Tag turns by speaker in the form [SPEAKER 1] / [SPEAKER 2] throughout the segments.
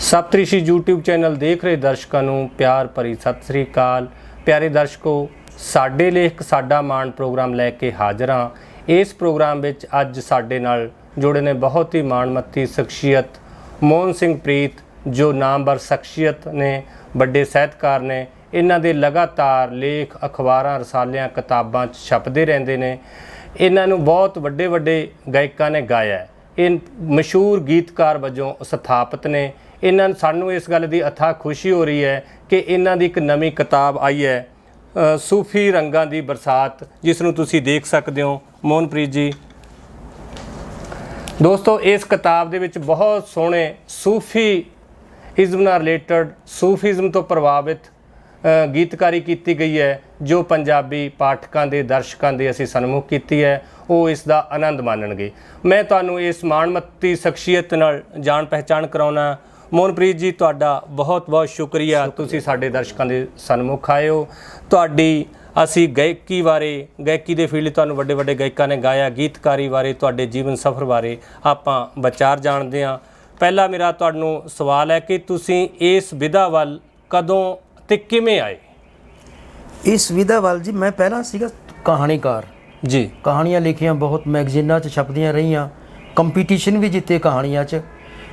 [SPEAKER 1] Saptarishi YouTube channel ਦੇਖ ਰਹੇ ਦਰਸ਼ਕਾਂ ਨੂੰ ਪਿਆਰ ਭਰੀ ਸਤਿ ਸ੍ਰੀ ਅਕਾਲ। ਪਿਆਰੇ ਦਰਸ਼ਕੋ, ਸਾਡੇ ਲੇਖ ਸਾਡਾ ਮਾਣ ਪ੍ਰੋਗਰਾਮ ਲੈ ਕੇ ਹਾਜ਼ਰ ਹਾਂ। ਇਸ ਪ੍ਰੋਗਰਾਮ ਵਿੱਚ ਅੱਜ ਸਾਡੇ ਨਾਲ ਜੁੜੇ ਨੇ ਬਹੁਤ ਹੀ ਮਾਣਮੱਤੀ ਸ਼ਖਸੀਅਤ ਮੋਹਨ ਸਿੰਘ ਪ੍ਰੀਤ, ਜੋ ਨਾਮਵਰ ਸ਼ਖਸੀਅਤ ਨੇ, ਵੱਡੇ ਸਾਹਿਤਕਾਰ ਨੇ। ਇਹਨਾਂ ਦੇ ਲਗਾਤਾਰ ਲੇਖ ਅਖਬਾਰਾਂ, ਰਸਾਲਿਆਂ, ਕਿਤਾਬਾਂ 'ਚ ਛਪਦੇ ਰਹਿੰਦੇ ਨੇ। ਇਹਨਾਂ ਨੂੰ ਬਹੁਤ ਵੱਡੇ ਵੱਡੇ ਗਾਇਕਾਂ ਨੇ ਗਾਇਆ ਹੈ। ਇਹ ਮਸ਼ਹੂਰ ਗੀਤਕਾਰ ਵਜੋਂ ਸਥਾਪਿਤ ਨੇ। ਇਹਨਾਂ ਨੂੰ ਸਾਨੂੰ ਇਸ ਗੱਲ ਦੀ ਅਥਾਹ ਖੁਸ਼ੀ ਹੋ ਰਹੀ ਹੈ ਕਿ ਇਹਨਾਂ ਦੀ ਇੱਕ ਨਵੀਂ ਕਿਤਾਬ ਆਈ ਹੈ, ਸੂਫੀ ਰੰਗਾਂ ਦੀ ਬਰਸਾਤ, ਜਿਸ ਨੂੰ ਤੁਸੀਂ ਦੇਖ ਸਕਦੇ ਹੋ। ਮੋਹਨਪ੍ਰੀਤ ਜੀ, ਦੋਸਤੋ, ਇਸ ਕਿਤਾਬ ਦੇ ਵਿੱਚ ਬਹੁਤ ਸੋਹਣੇ ਸੂਫੀਇਜ਼ਮ ਨਾਲ ਰਿਲੇਟਡ, ਸੂਫੀਇਜ਼ਮ ਤੋਂ ਪ੍ਰਭਾਵਿਤ ਗੀਤਕਾਰੀ ਕੀਤੀ ਗਈ ਹੈ, ਜੋ ਪੰਜਾਬੀ ਪਾਠਕਾਂ ਦੇ, ਦਰਸ਼ਕਾਂ ਦੇ ਅਸੀਂ ਸਨਮੁਖ ਕੀਤੀ ਹੈ। ਉਹ ਇਸ ਦਾ ਆਨੰਦ ਮਾਣਨਗੇ। ਮੈਂ ਤੁਹਾਨੂੰ ਇਸ ਮਾਣਮੱਤੀ ਸ਼ਖਸੀਅਤ ਨਾਲ ਜਾਣ ਪਹਿਚਾਣ ਕਰਾਉਣਾ। ਮੋਹਨਪ੍ਰੀਤ ਜੀ, ਤੁਹਾਡਾ ਬਹੁਤ ਬਹੁਤ ਸ਼ੁਕਰੀਆ, ਤੁਸੀਂ ਸਾਡੇ ਦਰਸ਼ਕਾਂ ਦੇ ਸਨਮੁਖ ਆਏ ਹੋ। ਤੁਹਾਡੀ ਅਸੀਂ ਗਾਇਕੀ ਬਾਰੇ, ਗਾਇਕੀ ਦੇ ਫੀਲਡ ਤੁਹਾਨੂੰ ਵੱਡੇ ਵੱਡੇ ਗਾਇਕਾਂ ਨੇ ਗਾਇਆ, ਗੀਤਕਾਰੀ ਬਾਰੇ, ਤੁਹਾਡੇ ਜੀਵਨ ਸਫ਼ਰ ਬਾਰੇ ਆਪਾਂ ਵਿਚਾਰ ਜਾਣਦੇ ਹਾਂ। ਪਹਿਲਾ ਮੇਰਾ ਤੁਹਾਨੂੰ ਸਵਾਲ ਹੈ ਕਿ ਤੁਸੀਂ ਇਸ ਵਿਧਾ ਵੱਲ ਕਦੋਂ ਤੇ ਕਿਵੇਂ ਆਏ?
[SPEAKER 2] ਇਸ ਵਿਧਾ ਵੱਲ ਜੀ, ਮੈਂ ਪਹਿਲਾਂ ਸੀਗਾ ਕਹਾਣੀਕਾਰ
[SPEAKER 1] ਜੀ।
[SPEAKER 2] ਕਹਾਣੀਆਂ ਲਿਖੀਆਂ, ਬਹੁਤ ਮੈਗਜ਼ੀਨਾਂ 'ਚ ਛਪਦੀਆਂ ਰਹੀਆਂ, ਕੰਪੀਟੀਸ਼ਨ ਵੀ ਜਿੱਤੇ ਕਹਾਣੀਆਂ 'ਚ।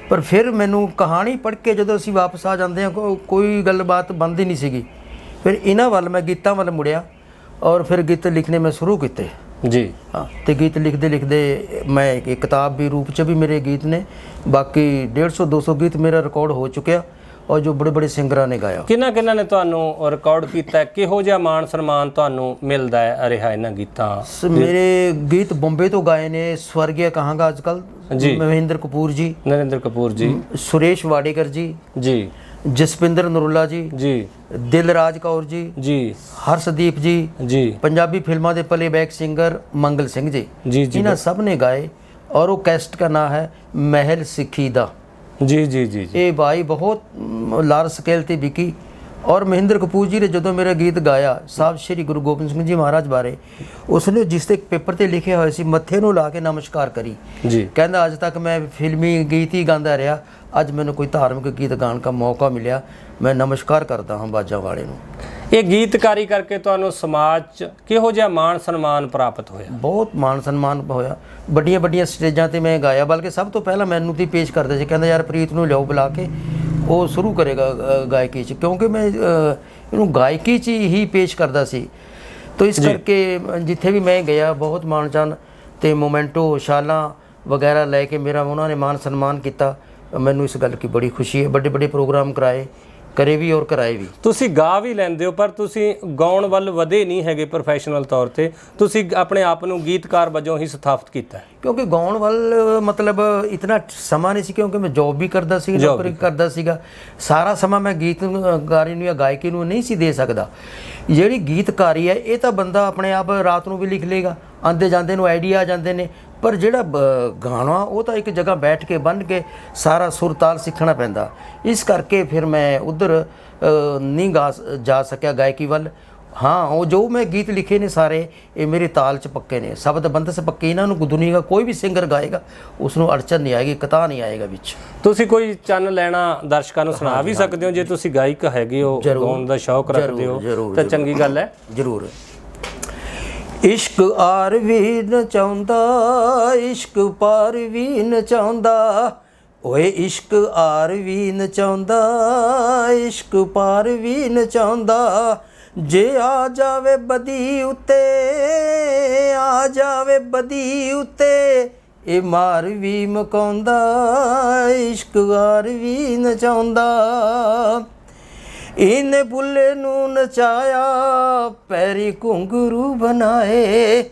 [SPEAKER 2] ਪਰ ਫਿਰ ਮੈਨੂੰ ਕਹਾਣੀ ਪੜ੍ਹ ਕੇ ਜਦੋਂ ਅਸੀਂ ਵਾਪਸ ਆ ਜਾਂਦੇ ਹਾਂ, ਕੋਈ ਗੱਲਬਾਤ ਬਣਦੀ ਨਹੀਂ ਸੀਗੀ। ਫਿਰ ਇਹਨਾਂ ਵੱਲ ਮੈਂ ਗੀਤਾਂ ਵੱਲ ਮੁੜਿਆ ਔਰ ਫਿਰ ਗੀਤ ਲਿਖਣੇ ਮੈਂ ਸ਼ੁਰੂ ਕੀਤੇ
[SPEAKER 1] ਜੀ।
[SPEAKER 2] ਹਾਂ, ਤੇ ਗੀਤ ਲਿਖਦੇ ਲਿਖਦੇ ਮੈਂ ਇੱਕ ਕਿਤਾਬ ਵੀ ਰੂਪ 'ਚ ਵੀ ਮੇਰੇ ਗੀਤ ਨੇ। ਬਾਕੀ 150-200 ਗੀਤ ਮੇਰਾ ਰਿਕਾਰਡ ਹੋ ਚੁੱਕਿਆ ਔਰ ਜੋ ਬੜੇ ਬੜੇ ਸਿੰਗਰਾਂ ਨੇ ਗਾਇਆ।
[SPEAKER 1] ਕਿਹਨਾਂ ਨੇ ਤੁਹਾਨੂੰ ਰਿਕਾਰਡ ਕੀਤਾ? ਕਿਹੋ ਜਿਹਾ ਮਾਣ ਸਨਮਾਨ ਤੁਹਾਨੂੰ ਮਿਲਦਾ ਹੈ ਰਿਹਾ ਇਹਨਾਂ ਗੀਤਾਂ?
[SPEAKER 2] ਮੇਰੇ ਗੀਤ ਬੰਬੇ ਤੋਂ ਗਾਏ ਨੇ ਸਵਰਗੀय ਕਹਾਂਗਾ ਅੱਜ ਕੱਲ੍ਹ ਮਹਿੰਦਰ ਕਪੂਰ ਜੀ,
[SPEAKER 1] ਨਰਿੰਦਰ ਕਪੂਰ ਜੀ,
[SPEAKER 2] ਸੁਰੇਸ਼ ਵਾਡੇਕਰ ਜੀ, ਜਸਪਿੰਦਰ ਨਰੂਲਾ ਜੀ, ਦਿਲਰਾਜ ਕੌਰ ਜੀ, ਹਰਸ਼ਦੀਪ ਜੀ, ਪੰਜਾਬੀ ਫਿਲਮਾਂ ਦੇ ਪਲੇਬੈਕ ਸਿੰਗਰ ਮੰਗਲ ਸਿੰਘ ਜੀ। ਇਹਨਾਂ ਸਭ ਨੇ ਗਾਏ ਔਰ ਉਹ ਕੈਸਟ का नाम है महल सिखी दा।
[SPEAKER 1] जी।
[SPEAKER 2] ਇਹ ਬਾਈ ਬਹੁਤ ਲਾਰਜ ਸਕੇਲ ਤੇ ਵਿਕੀ। ਔਰ ਮਹਿੰਦਰ ਕਪੂਰ ਜੀ ਨੇ ਜਦੋਂ ਮੇਰਾ ਗੀਤ ਗਾਇਆ ਸਾਹਿਬ ਸ਼੍ਰੀ ਗੁਰੂ ਗੋਬਿੰਦ ਸਿੰਘ ਜੀ ਮਹਾਰਾਜ ਬਾਰੇ, ਉਸਨੇ ਜਿਸ ਤੇ ਪੇਪਰ ਤੇ ਲਿਖਿਆ ਹੋਇਆ ਸੀ, ਮੱਥੇ ਨੂੰ ਲਾ ਕੇ ਨਮਸਕਾਰ ਕਰੀ ਜੀ। ਕਹਿੰਦਾ ਅੱਜ ਤੱਕ ਮੈਂ ਫਿਲਮੀ ਗੀਤ ਹੀ ਗਾਉਂਦਾ ਰਿਹਾ, ਅੱਜ ਮੈਨੂੰ ਕੋਈ ਧਾਰਮਿਕ ਗੀਤ ਗਾਉਣ ਦਾ ਮੌਕਾ ਮਿਲਿਆ, ਮੈਂ ਨਮਸਕਾਰ ਕਰਦਾ ਹਾਂ ਬਾਜਾਂ ਵਾਲੇ ਨੂੰ।
[SPEAKER 1] ਇਹ ਗੀਤਕਾਰੀ ਕਰਕੇ ਤੁਹਾਨੂੰ ਸਮਾਜ 'ਚ ਕਿਹੋ ਜਿਹਾ ਮਾਣ ਸਨਮਾਨ ਪ੍ਰਾਪਤ ਹੋਇਆ? ਬਹੁਤ
[SPEAKER 2] ਮਾਣ ਸਨਮਾਨ ਹੋਇਆ। ਵੱਡੀਆਂ ਵੱਡੀਆਂ ਸਟੇਜਾਂ 'ਤੇ ਮੈਂ ਗਾਇਆ, ਬਲਕਿ ਸਭ ਤੋਂ ਪਹਿਲਾਂ ਮੈਨੂੰ ਤੇ ਪੇਸ਼ ਕਰਦੇ ਸੀ, ਕਹਿੰਦਾ ਯਾਰ ਪ੍ਰੀਤ ਨੂੰ ਲਿਆਓ ਬੁਲਾ ਕੇ, ਉਹ ਸ਼ੁਰੂ ਕਰੇਗਾ ਗਾਇਕੀ 'ਚ, ਕਿਉਂਕਿ ਮੈਂ ਇਹਨੂੰ ਗਾਇਕੀ 'ਚ ਹੀ ਪੇਸ਼ ਕਰਦਾ ਸੀ। ਤਾਂ ਇਸ ਕਰਕੇ ਜਿੱਥੇ ਵੀ ਮੈਂ ਗਿਆ ਬਹੁਤ ਮਾਣ ਚਾਨ ਅਤੇ ਮੋਮੈਂਟੋ, ਸ਼ਾਲਾਂ ਵਗੈਰਾ ਲੈ ਕੇ ਮੇਰਾ ਉਹਨਾਂ ਨੇ ਮਾਣ ਸਨਮਾਨ ਕੀਤਾ। ਮੈਨੂੰ ਇਸ ਗੱਲ ਦੀ ਬੜੀ ਖੁਸ਼ੀ ਹੈ। ਵੱਡੇ ਵੱਡੇ ਪ੍ਰੋਗਰਾਮ ਕਰੇ ਵੀ ਔਰ ਕਰਾਏ ਵੀ। ਤੁਸੀਂ
[SPEAKER 1] ਗਾ ਵੀ ਲੈਂਦੇ ਹੋ, ਪਰ ਤੁਸੀਂ ਗਾਉਣ ਵੱਲ ਵਧੇ ਨਹੀਂ ਹੈਗੇ ਪ੍ਰੋਫੈਸ਼ਨਲ ਤੌਰ ਤੇ। ਤੁਸੀਂ ਆਪਣੇ ਆਪ ਨੂੰ ਗੀਤਕਾਰ ਵਜੋਂ ਹੀ ਸਥਾਪਿਤ ਕੀਤਾ।
[SPEAKER 2] ਕਿਉਂਕਿ ਗਾਉਣ ਵੱਲ ਮਤਲਬ ਇਤਨਾ ਸਮਾਂ ਨਹੀਂ ਸੀ, ਕਿਉਂਕਿ ਮੈਂ ਜੋਬ ਵੀ ਕਰਦਾ ਸੀ, ਨੌਕਰੀ ਕਰਦਾ ਸੀਗਾ। ਸਾਰਾ ਸਮਾਂ ਮੈਂ ਗੀਤਕਾਰੀ ਨੂੰ ਜਾਂ ਗਾਇਕੀ ਨੂੰ ਨਹੀਂ ਸੀ ਦੇ ਸਕਦਾ। ਜਿਹੜੀ ਗੀਤਕਾਰੀ ਹੈ ਇਹ ਤਾਂ ਬੰਦਾ ਆਪਣੇ ਆਪ ਰਾਤ ਨੂੰ ਵੀ ਲਿਖ ਲੇਗਾ, ਆਉਂਦੇ ਜਾਂਦੇ ਨੂੰ ਆਈਡੀਆ ਆ ਜਾਂਦੇ ਨੇ। ਪਰ ਜਿਹੜਾ ਗਾਣਾ ਉਹ ਤਾਂ ਇੱਕ ਜਗ੍ਹਾ ਬੈਠ ਕੇ ਬੰਨ੍ਹ ਕੇ ਸਾਰਾ ਸੁਰ ਤਾਲ ਸਿੱਖਣਾ ਪੈਂਦਾ। ਇਸ ਕਰਕੇ ਫਿਰ ਮੈਂ ਉੱਧਰ ਨਹੀਂ ਜਾ ਸਕਿਆ ਗਾਇਕੀ ਵੱਲ। ਹਾਂ, ਉਹ ਜੋ ਮੈਂ ਗੀਤ ਲਿਖੇ ਨੇ ਸਾਰੇ ਇਹ ਮੇਰੇ ਤਾਲ 'ਚ ਪੱਕੇ ਨੇ, ਸ਼ਬਦ ਬੰਦਸ ਪੱਕੇ। ਇਹਨਾਂ ਨੂੰ ਦੁਨੀਆ ਦਾ ਕੋਈ ਵੀ ਸਿੰਗਰ ਗਾਏਗਾ ਉਸ ਨੂੰ ਅੜਚਨ ਨਹੀਂ ਆਏਗੀ, ਕਤਾ ਨਹੀਂ ਆਏਗਾ ਵਿੱਚ।
[SPEAKER 1] ਤੁਸੀਂ ਕੋਈ ਚੰਨ ਲੈਣਾ ਦਰਸ਼ਕਾਂ ਨੂੰ ਸੁਣਾ ਵੀ ਸਕਦੇ ਹੋ, ਜੇ ਤੁਸੀਂ ਗਾਇਕ ਹੈਗੇ ਹੋ, ਗਾਉਣ ਦਾ ਸ਼ੌਕ ਰੱਖਦੇ ਹੋ ਤਾਂ ਚੰਗੀ ਗੱਲ ਹੈ।
[SPEAKER 2] ਜ਼ਰੂਰ। ਇਸ਼ਕ ਆਰ ਵੀ ਨਚਾਉਂਦਾ, ਇਸ਼ਕ ਪਾਰ ਵੀ ਨਚਾਉਂਦਾ, ਓਏ ਇਸ਼ਕ ਆਰ ਵੀ ਨਚਾਉਂਦਾ, ਇਸ਼ਕ ਪਾਰ ਵੀ ਨਚਾਉਂਦਾ। ਜੇ ਆ ਜਾਵੇ ਬਦੀ ਉੱਤੇ, ਆ ਜਾਵੇ ਬਦੀ ਉੱਤੇ, ਇਹ ਮਾਰ ਵੀ ਮਕਾਉਂਦਾ, ਇਸ਼ਕ ਆਰ ਵੀ ਨਚਾਉਂਦਾ। ਇਹਨੇ ਬੁੱਲੇ ਨੂੰ ਨਚਾਇਆ, ਪੈਰੀ ਘੁੰਗਰੂ ਬਣਾਏ,